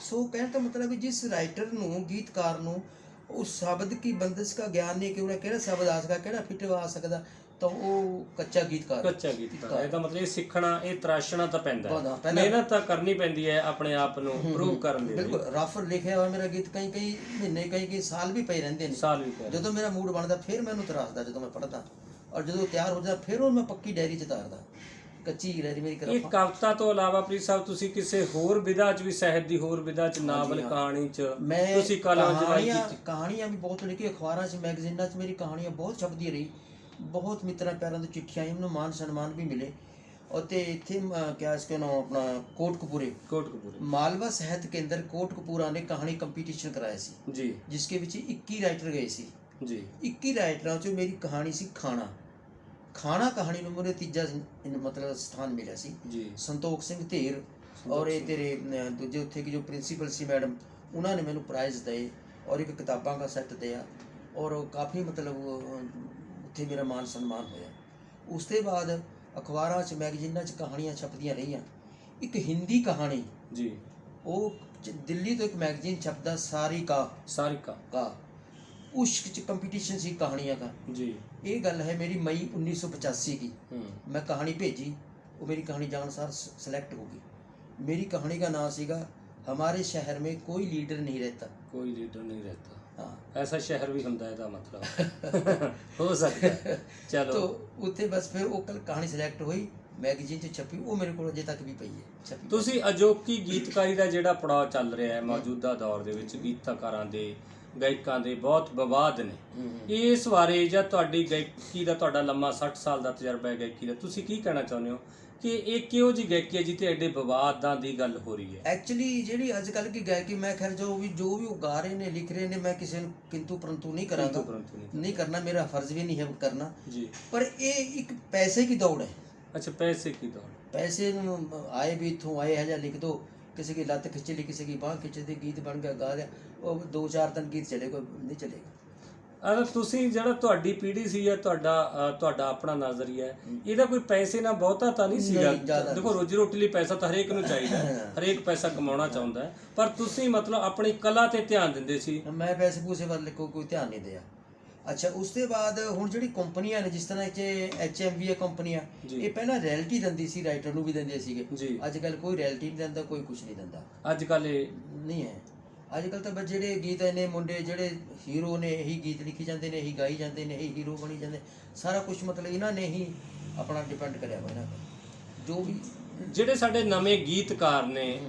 [SPEAKER 2] सो कहने का मतलब जिस राइटर नूं, गीतकार नूं उस शब्द की बंदिश का ज्ञान नहीं कि उन्हें किहड़ा शब्द आ सकदा, किहड़ा फिट आ सकदा, ਤਾਂ ਉਹ ਕੱਚਾ ਗੀਤਕਾਰ। ਇਹਦਾ ਮਤਲਬ ਇਹ ਸਿੱਖਣਾ, ਇਹ ਤਰਾਸ਼ਣਾ ਤਾਂ ਪੈਂਦਾ ਹੈ, ਮਿਹਨਤ ਤਾਂ ਕਰਨੀ ਪੈਂਦੀ ਹੈ ਆਪਣੇ ਆਪ ਨੂੰ ਪ੍ਰੂਵ ਕਰਨ ਲਈ। ਬਿਲਕੁਲ ਰਫ ਲਿਖਿਆ ਹੋਇਆ ਮੇਰਾ ਗੀਤ ਕਈ ਮਹੀਨੇ ਕਈ ਸਾਲ ਵੀ ਪਏ ਰਹਿੰਦੇ ਨੇ। ਜਦੋਂ ਮੇਰਾ ਮੂਡ ਬਣਦਾ ਫਿਰ ਮੈਂ ਉਹਨੂੰ ਤਰਾਸ਼ਦਾ, ਜਦੋਂ ਮੈਂ ਪੜ੍ਹਦਾ, ਔਰ ਜਦੋਂ ਤਿਆਰ ਹੋ ਜਾਂਦਾ ਫਿਰ ਉਹ ਮੈਂ ਪੱਕੀ ਡਾਇਰੀ 'ਚ ਤਾਰਦਾ, ਕੱਚੀ ਡਾਇਰੀ ਮੇਰੀ। ਇਹ ਕਵਿਤਾ ਤੋਂ ਇਲਾਵਾ ਪ੍ਰੀਤ ਸਾਹਿਬ ਤੁਸੀਂ ਕਿਸੇ ਹੋਰ ਵਿਧਾ 'ਚ ਵੀ, ਸਾਹਿਤ ਦੀ ਹੋਰ ਵਿਧਾ 'ਚ, ਨਾਵਲ ਕਹਾਣੀ 'ਚ ਤੁਸੀਂ ਕਹਾਣੀਆਂ ਵੀ ਬਹੁਤ ਲਿਖੀ, ਅਖਬਾਰਾਂ 'ਚ ਮੈਗਜ਼ੀਨਾਂ 'ਚ ਮੇਰੀ ਕਹਾਣੀਆਂ ਬਹੁਤ ਛਪਦੀ ਰਹੀ। बहुत मित्रों प्यारों की चिट्ठियाँ आई, उन्हें मान सम्मान भी मिले। और इतने क्या इसके नाम अपना कोटकपूरे मालवा साहित्य केंद्र कोटकपूरा ने कहानी कंपीटिशन कराया सी जी, जिसके विच 21 राइटर गए सी जी। 21 राइटरां चों मेरी कहानी सी खाना कहानी नूं मेरे तीजा मतलब स्थान मिला सी जी। संतोख सिंह धेर और ये तेरे दूजे उत्थे की जो प्रिंसीपल सी मैडम, उन्होंने मैनूं प्राइज़ दे और एक किताबां का सैट दिया और काफ़ी मतलब उत्थे मेरा मान सम्मान होया। उसके बाद अखबारां च मैगजीनां च कहानियां छपदियां रहियां। एक हिंदी कहानी जी, वो दिल्ली तो एक मैगजीन छपदा सारी का उस कंपीटिशन सी कहानियां का जी। ये गल है मेरी मई 1985 की। मैं कहानी भेजी, वो मेरी कहानी जानसार सेलेक्ट हो गई। मेरी कहानी का नाम सीगा हमारे शहर में कोई लीडर नहीं रहता। हाँ, ऐसा शहर भी ਹੁੰਦਾ ਇਹਦਾ ਮਤਲਬ ਹੋ ਸਕਦਾ। ਚਲੋ तो ਉੱਥੇ ਬਸ ਫਿਰ ਉਹ ਕਹਾਣੀ ਸਿਲੈਕਟ ਹੋਈ, ਮੈਗਜ਼ੀਨ 'ਚ ਛਪੀ, ਉਹ ਮੇਰੇ ਕੋਲ ਅਜੇ ਤੱਕ ਵੀ ਪਈ ਹੈ ਛਪੀ। ਤੁਸੀਂ ਅਜੋਕੀ ਗੀਤਕਾਰੀ ਦਾ ਜਿਹੜਾ ਪੜਾਅ ਚੱਲ ਰਿਹਾ ਹੈ ਮੌਜੂਦਾ ਦੌਰ ਦੇ ਵਿੱਚ, ਗੀਤਕਾਰਾਂ ਦੇ, ਗਾਇਕਾਂ ਦੇ ਬਹੁਤ ਵਿਵਾਦ ਨੇ, ਇਸ ਬਾਰੇ ਜਾਂ ਤੁਹਾਡੀ ਗਾਇਕੀ ਦਾ ਤੁਹਾਡਾ ਲੰਮਾ 60 ਸਾਲ ਦਾ ਤਜਰਬਾ ਹੈ ਗਾਇਕੀ ਦਾ, ਤੁਸੀਂ ਕੀ ਕਹਿਣਾ ਚਾਹੁੰਦੇ ਹੋ ਕਿ ਇਹ ਕਿਹੋ ਜਿਹੀ ਗਾਇਕੀ ਹੈ ਜਿੱਥੇ ਐਡੇ ਵਿਵਾਦਾਂ ਦੀ ਗੱਲ ਹੋ ਰਹੀ ਹੈ? ਐਕਚੁਅਲੀ ਜਿਹੜੀ ਅੱਜ ਕੱਲ੍ਹ ਦੀ ਗਾਇਕੀ, ਮੈਂ ਖੈਰ ਜੋ ਵੀ ਉਹ ਗਾ ਰਹੇ ਨੇ, ਲਿਖ ਰਹੇ ਨੇ, ਮੈਂ ਕਿਸੇ ਨੂੰ ਕਿੰਤੂ ਪਰੰਤੂ ਨਹੀਂ ਕਰਾਂਗਾ, ਨਹੀਂ ਕਰਨਾ, ਮੇਰਾ ਫਰਜ਼ ਵੀ ਨਹੀਂ ਹੈ ਕਰਨਾ ਜੀ। ਪਰ ਇਹ ਇੱਕ ਪੈਸੇ की दौड़ है। अच्छा, पैसे की दौड़, पैसे आए भी इतों आए है, लिख दो, किसी की लत्त खिंच ली, किसी की बाँह खिंच दी, गीत बन गया, गा लिया, वो 2-4 दिन गीत चलेगा नहीं चलेगा।
[SPEAKER 1] ਤੁਸੀਂ ਜਿਹੜਾ ਤੁਹਾਡੀ ਪੀੜ੍ਹੀ ਸੀ ਜਾਂ ਤੁਹਾਡਾ ਆਪਣਾ ਨਜ਼ਰੀਆ ਹੈ, ਇਹਦਾ ਕੋਈ ਪੈਸੇ ਨਾਲ ਬਹੁਤਾ ਤਾਂ ਨਹੀਂ ਸੀਗਾ। ਦੇਖੋ ਰੋਜੀ ਰੋਟੀ ਲਈ ਪੈਸਾ ਤਾਂ ਹਰੇਕ ਨੂੰ ਚਾਹੀਦਾ ਹੈ, ਹਰੇਕ ਪੈਸਾ ਕਮਾਉਣਾ ਚਾਹੁੰਦਾ ਹੈ, ਪਰ ਤੁਸੀਂ ਮਤਲਬ ਆਪਣੀ ਕਲਾ ਤੇ ਧਿਆਨ ਦਿੰਦੇ ਸੀ।
[SPEAKER 2] ਮੈਂ ਪੈਸੇ ਪੂਸੇ ਵੱਲ ਕੋਈ ਧਿਆਨ ਨਹੀਂ ਦਿਆ। ਅੱਛਾ, ਉਸ ਤੋਂ ਬਾਅਦ ਹੁਣ ਜਿਹੜੀ ਕੰਪਨੀਆਂ ਨੇ, ਜਿਸ ਤਰ੍ਹਾਂ ਕਿ HMV ਕੰਪਨੀਆਂ, ਇਹ ਪਹਿਲਾਂ ਰੈਲਿਟੀ ਦਿੰਦੀ ਸੀ, ਰਾਈਟਰ ਨੂੰ ਵੀ ਦਿੰਦੇ ਸੀਗੇ। ਅੱਜ ਕੱਲ ਕੋਈ ਰੈਲਿਟੀ ਨਹੀਂ ਦਿੰਦਾ, ਕੋਈ ਕੁਝ ਨਹੀਂ ਦਿੰਦਾ।
[SPEAKER 1] ਅੱਜ ਕੱਲ ਇਹ
[SPEAKER 2] ਨਹੀਂ ਹੈ। ਅੱਜ ਕੱਲ ਤਾਂ ਬਸ ਜਿਹੜੇ ਗੀਤ ਨੇ, ਮੁੰਡੇ ਜਿਹੜੇ ਹੀਰੋ ਨੇ ਇਹੀ ਗੀਤ ਲਿਖੀ ਜਾਂਦੇ ਨੇ, ਇਹੀ ਗਾਈ ਜਾਂਦੇ ਨੇ, ਇਹੀ ਹੀਰੋ ਬਣੀ ਜਾਂਦੇ। ਸਾਰਾ ਕੁਝ ਮਤਲਬ ਇਹਨਾਂ ਨੇ ਹੀ ਆਪਣਾ ਡਿਪੈਂਡ ਕਰਿਆ ਹੋਇਆ ਇਹਨਾਂ ਦਾ। ਜੋ ਵੀ
[SPEAKER 1] ਜਿਹੜੇ ਸਾਡੇ ਨਵੇਂ ਗੀਤਕਾਰ ਨੇ,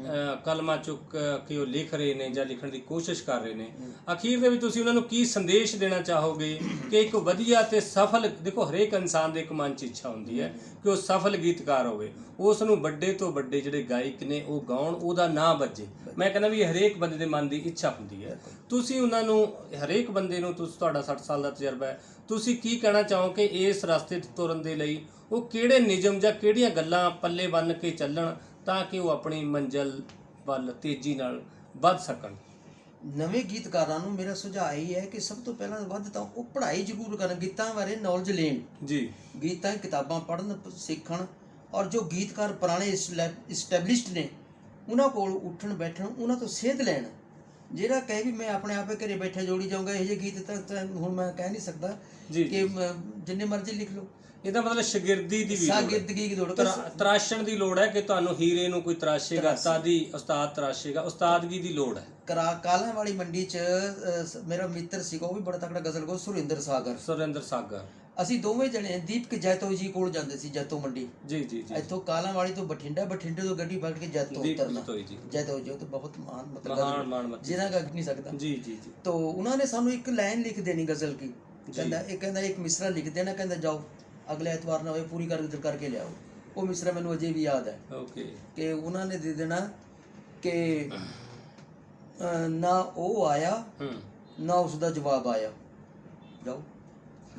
[SPEAKER 1] ਕਲਮਾਂ ਚੁੱਕ ਕੇ ਉਹ ਲਿਖ ਰਹੇ ਨੇ ਜਾਂ ਲਿਖਣ ਦੀ ਕੋਸ਼ਿਸ਼ ਕਰ ਰਹੇ ਨੇ, ਅਖੀਰ ਦੇ ਵਿੱਚ ਤੁਸੀਂ ਉਹਨਾਂ ਨੂੰ ਕੀ ਸੰਦੇਸ਼ ਦੇਣਾ ਚਾਹੋਗੇ ਕਿ ਇੱਕ ਵਧੀਆ ਤੇ ਸਫਲ, ਦੇਖੋ ਹਰੇਕ ਇਨਸਾਨ ਦੇ ਇੱਕ ਮਨ 'ਚ ਇੱਛਾ ਹੁੰਦੀ ਹੈ ਕਿ ਉਹ ਸਫਲ ਗੀਤਕਾਰ ਹੋਵੇ, ਉਸ ਨੂੰ ਵੱਡੇ ਤੋਂ ਵੱਡੇ ਜਿਹੜੇ ਗਾਇਕ ਨੇ ਉਹ ਗਾਉਣ, ਉਹਦਾ ਨਾਂ ਵੱਜੇ। ਮੈਂ ਕਹਿੰਦਾ ਵੀ ਹਰੇਕ ਬੰਦੇ ਦੇ ਮਨ ਦੀ ਇੱਛਾ ਹੁੰਦੀ ਹੈ। ਤੁਸੀਂ ਉਹਨਾਂ ਨੂੰ, ਹਰੇਕ ਬੰਦੇ ਨੂੰ, ਤੁਹਾਡਾ 60 ਸਾਲ ਦਾ ਤਜਰਬਾ ਹੈ, ਤੁਸੀਂ ਕੀ ਕਹਿਣਾ ਚਾਹੋ ਕਿ ਇਸ ਰਸਤੇ 'ਤੇ ਤੁਰਨ ਦੇ ਲਈ ਉਹ ਕਿਹੜੇ ਨਿਯਮ ਜਾਂ ਕਿਹੜੀਆਂ ਗੱਲਾਂ ਪੱਲੇ ਬੰਨ੍ਹ ਕੇ ਚੱਲਣ ਤਾਂ ਕਿ ਉਹ ਆਪਣੀ ਮੰਜ਼ਿਲ ਵੱਲ ਤੇਜ਼ੀ ਨਾਲ ਵੱਧ ਸਕਣ?
[SPEAKER 2] ਨਵੇਂ ਗੀਤਕਾਰਾਂ ਨੂੰ ਮੇਰਾ ਸੁਝਾਅ ਇਹ ਹੈ ਕਿ ਸਭ ਤੋਂ ਪਹਿਲਾਂ ਵੱਧ ਤਾਂ ਉਹ ਪੜ੍ਹਾਈ ਜ਼ਰੂਰ ਕਰਨ, ਗੀਤਾਂ ਬਾਰੇ ਨੌਲੇਜ ਲੈਣ ਜੀ, ਗੀਤਾਂ ਕਿਤਾਬਾਂ ਪੜ੍ਹਨ ਸਿੱਖਣ, ਔਰ ਜੋ ਗੀਤਕਾਰ ਪੁਰਾਣੇ ਇਸਟੈਬਲਿਸ਼ਡ ਨੇ ਉਹਨਾਂ ਕੋਲ ਉੱਠਣ ਬੈਠਣ, ਉਹਨਾਂ ਤੋਂ ਸੇਧ ਲੈਣ। ਜਿਹੜਾ ਕਹੇ ਵੀ ਮੈਂ ਆਪਣੇ ਆਪੇ ਘਰੇ ਬੈਠੇ ਜੋੜੀ ਜਾਊਂਗਾ, ਇਹ ਜਿਹੇ ਗੀਤ ਤਾਂ ਹੁਣ ਮੈਂ ਕਹਿ ਨਹੀਂ ਸਕਦਾ ਕਿ ਜਿੰਨੇ ਮਰਜ਼ੀ ਲਿਖ ਲਓ। ਇਹਦਾ ਮਤਲਬ ਸ਼ਾਗਿਰਦੀ ਦੀ ਲੋੜ, ਤਰਾਸ਼ਣ ਦੀ ਲੋੜ ਹੈ ਕਿ ਤੁਹਾਨੂੰ ਹੀਰੇ ਨੂੰ ਕੋਈ ਤਰਾਸ਼ੇਗਾ, ਉਸਤਾਦ ਤਰਾਸ਼ੇਗਾ, ਉਸਤਾਦਗੀ ਦੀ ਲੋੜ ਹੈ। ਕਾਲਾਂ ਵਾਲੀ ਮੰਡੀ 'ਚ ਮੇਰਾ ਮਿੱਤਰ ਸੀਗਾ, ਉਹ ਵੀ ਬੜਾ ਤਕੜਾ ਗਜ਼ਲ ਗੋ, ਸੁਰਿੰਦਰ ਸਾਗਰ। ਅਸੀਂ ਦੋਵੇਂ ਜਣੇ ਦੀਪਕ ਜੈਤੋ ਜੀ ਕੋਲ ਜਾਂਦੇ ਸੀ, ਜੈਤੋ ਮੰਡੀ। ਜੀ ਇੱਥੋਂ ਕਾਲਾਂ ਵਾਲੀ ਤੋਂ ਬਠਿੰਡੇ ਤੋਂ ਗੱਡੀ ਫੜ ਕੇ ਜੈਤੋ ਉਤਰਨਾ। ਜੈਤੋ ਜੀ ਤਾਂ ਬਹੁਤ ਮਹਾਨ, ਮਤਲਬ ਜਿਹਨਾਂ ਦਾ ਨਹੀਂ ਸਕਦਾ। तो उन्होंने सानू एक लाइन लिख देनी गजल की, कहता एक मिसरा लिख देना, कहता जाओ अगले एतवार ना हो पूरी करके ले आओ। वो मिसरा मैनू अजे भी याद है कि उन्होंने दे देना कि ना वो आया ना उसका जवाब आया, जाओ।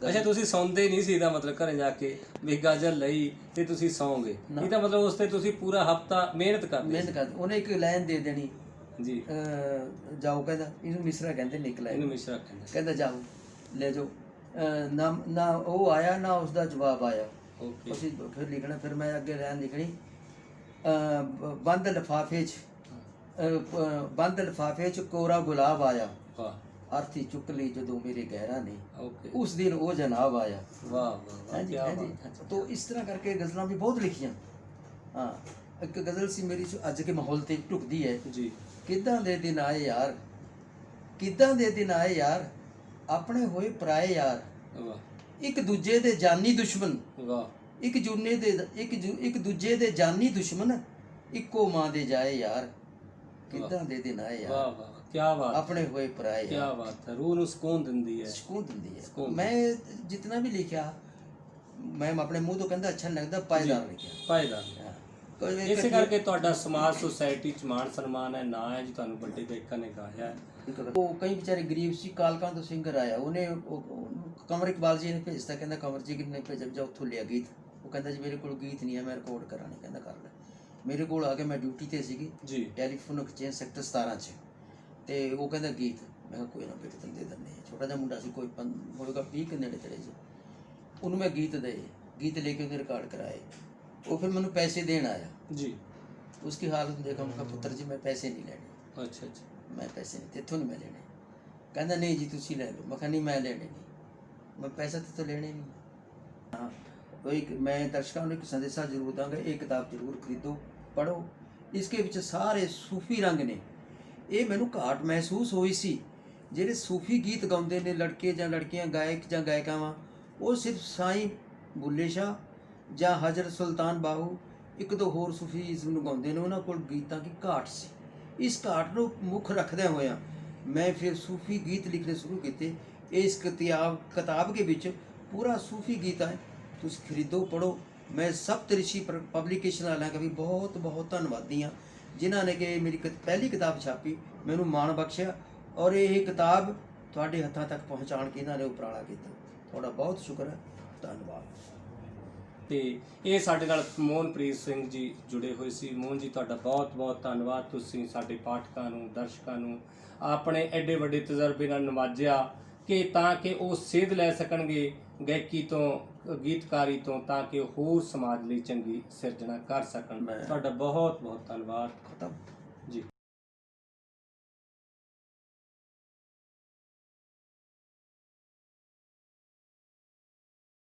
[SPEAKER 2] अच्छा, ਤੁਸੀਂ ਸੌਂਦੇ ਨਹੀਂ ਸੀ, ਇਹਦਾ ਮਤਲਬ ਘਰੇ ਜਾ ਕੇ ਵੀ ਗਜ਼ਲ ਲਈ ਤੇ ਤੁਸੀਂ ਸੌਂਗੇ, ਇਹਦਾ ਮਤਲਬ ਉਸ ਤੇ ਤੁਸੀਂ ਪੂਰਾ ਹਫਤਾ ਮਿਹਨਤ ਕਰਦੇ। ਉਹਨੇ ਇੱਕ ਲਾਈਨ ਦੇ ਦੇਣੀ जी, जाओ, कहता इनू मिसरा कहते निकला, इनू मिसरा कहता जाओ ले जाओ, ना वो आया ना उसका जवाब आया। फिर लिखना, फिर मैं अगे लाइन लिखनी, बंद लिफाफे च कोरा गुलाब आया, अर्थी चुक ली जदों मेरे गहरा ने, उस दिन वो जनाब आया। हाँ जी। तो इस तरह करके गज़लां भी बहुत लिखियां। हाँ, एक गज़ल सी मेरी अज के माहौल ते ढुकदी है जी, किदां दे दिन आए यार, किदां दे दिन आए यार, अपने होए पराए यार, एक दूजे दे जानी दुश्मन, एक दूजे दे जानी दुश्मन, इक्को मां दे जाए यार, किदां दे दिन आए यार, क्या बात, अपने होए पराए, क्या बात है, रूह नूं सुकून दिंदी है। मैं जितना भी लिखा, मैं अपने मुंह तो कहंदा अच्छा नहीं लगदा, पायदार लिखा, पायदार। ਇਸੇ ਕਰਕੇ ਤੁਹਾਡਾ ਸਮਾਜ ਸੁਸਾਇਟੀ 'ਚ ਮਾਣ ਸਨਮਾਨ ਹੈ, ਨਾਂ ਹੈ ਜੀ, ਤੁਹਾਨੂੰ ਵੱਡੇ ਗਾਇਕਾਂ ਨੇ ਗਾਇਆ ਹੈ। ਉਹ ਕਈ ਵਿਚਾਰੇ ਗਰੀਬ ਸੀ, ਕਾਲਕਾਂ ਤੋਂ ਸਿੰਗਰ ਆਇਆ, ਉਹਨੇ ਕਮਰ ਇਕਬਾਲ ਜੀ ਨੇ ਭੇਜਤਾ, ਕਹਿੰਦਾ ਕਮਰ ਜੀ ਨੇ ਭੇਜ ਜਾ, ਉੱਥੋਂ ਲਿਆ ਗੀਤ। ਉਹ ਕਹਿੰਦਾ ਜੀ ਮੇਰੇ ਕੋਲ ਗੀਤ ਨਹੀਂ ਹੈ, ਮੈਂ ਰਿਕਾਰਡ ਕਰਾਣੇ, ਕਹਿੰਦਾ ਕਰ ਲੈ। ਮੇਰੇ ਕੋਲ ਆ ਕੇ, ਮੈਂ ਡਿਊਟੀ ਤੇ ਸੀਗੀ ਜੀ, ਟੈਲੀਫੋਨ ਐਕਸਚੇਂਜ ਸੈਕਟਰ 17 'ਚ, ਤੇ ਉਹ ਕਹਿੰਦਾ ਗੀਤ। ਮੈਂ ਕਿਹਾ ਕੋਈ ਨਾ ਬੇਟੇ, ਤੈਨੂੰ ਦੇ ਦਿੰਦੇ। ਛੋਟਾ ਜਿਹਾ ਮੁੰਡਾ ਸੀ, ਕੋਈ ਹੋਏਗਾ 20 ਕੇ ਨੇੜੇ ਤੇੜੇ ਸੀ। ਉਹਨੂੰ ਮੈਂ ਗੀਤ ਲੈ ਕੇ ਉਹਨੇ ਰਿਕਾਰਡ ਕਰਾਏ। वो फिर मैंने पैसे देन आया जी, उसकी हालत देखा, मैं पुत्र जी मैं पैसे नहीं लेने। अच्छा, मैं पैसे नहीं, तेथों नहीं मैं लेने। कहना नहीं जी तुसी ले लो। मैं कहा नहीं, मैं लेने नहीं, मैं पैसा तो लेने नहीं। हाँ, तो एक मैं दर्शकों को एक संदेशा जरूर दूँगा, एक किताब जरूर खरीदो, पढ़ो। इसके विच सारे सूफी रंग ने। ये मैनू घाट महसूस हुई सी, ਜਿਹੜੇ सूफी गीत गाउंदे ने लड़के ਜਾਂ लड़कियां, गायक ਜਾਂ गायिकावां, ਉਹ सिर्फ साईं बुल्ले शाह ਜਾਂ ਹਜ਼ਰਤ ਸੁਲਤਾਨ ਬਾਹੂ, ਇੱਕ ਦੋ ਹੋਰ ਸੂਫੀਜ਼ਮ ਨੂੰ ਗਾਉਂਦੇ ਨੇ, ਉਹਨਾਂ ਕੋਲ ਗੀਤਾਂ ਦੀ ਘਾਟ ਸੀ। ਇਸ ਘਾਟ ਨੂੰ ਮੁੱਖ ਰੱਖਦਿਆਂ ਹੋਇਆਂ ਮੈਂ ਫਿਰ ਸੂਫੀ ਗੀਤ ਲਿਖਣੇ ਸ਼ੁਰੂ ਕੀਤੇ। ਇਸ ਕਿਤਾਬ ਦੇ ਵਿੱਚ ਪੂਰਾ ਸੂਫੀ ਗੀਤ ਹੈ, ਤੁਸੀਂ ਖਰੀਦੋ, ਪੜ੍ਹੋ। ਮੈਂ ਸਪਤ ਰਿਸ਼ੀ ਪਬਲੀਕੇਸ਼ਨ ਵਾਲਿਆਂ ਦਾ ਵੀ ਬਹੁਤ ਬਹੁਤ ਧੰਨਵਾਦੀ ਹਾਂ, ਜਿਨ੍ਹਾਂ ਨੇ ਕਿ ਮੇਰੀ ਪਹਿਲੀ ਕਿਤਾਬ ਛਾਪੀ, ਮੈਨੂੰ ਮਾਣ ਬਖਸ਼ਿਆ, ਔਰ ਇਹ ਕਿਤਾਬ ਤੁਹਾਡੇ ਹੱਥਾਂ ਤੱਕ ਪਹੁੰਚਾਉਣ ਕੇ ਇਹਨਾਂ ਨੇ ਉਪਰਾਲਾ ਕੀਤਾ। ਤੁਹਾਡਾ ਬਹੁਤ ਸ਼ੁਕਰ ਹੈ, ਧੰਨਵਾਦ। ਤੇ ਇਹ ਸਾਡੇ ਨਾਲ ਮੋਹਨਪ੍ਰੀਤ ਸਿੰਘ ਜੀ ਜੁੜੇ ਹੋਏ ਸੀ। ਮੋਹਨ ਜੀ, ਤੁਹਾਡਾ ਬਹੁਤ ਬਹੁਤ ਧੰਨਵਾਦ। ਤੁਸੀਂ ਸਾਡੇ ਪਾਠਕਾਂ ਨੂੰ, ਦਰਸ਼ਕਾਂ ਨੂੰ ਆਪਣੇ ਐਡੇ ਵੱਡੇ ਤਜਰਬੇ ਨਾਲ ਨਵਾਜਿਆ
[SPEAKER 1] ਕਿ ਤਾਂ ਕਿ ਉਹ ਸੇਧ ਲੈ ਸਕਣਗੇ ਗਾਇਕੀ ਤੋਂ, ਗੀਤਕਾਰੀ ਤੋਂ, ਤਾਂ ਕਿ ਉਹ ਹੋਰ ਸਮਾਜ ਲਈ ਚੰਗੀ ਸਿਰਜਣਾ ਕਰ ਸਕਣ। ਤੁਹਾਡਾ ਬਹੁਤ ਬਹੁਤ ਧੰਨਵਾਦ।
[SPEAKER 2] ਖਤਮ।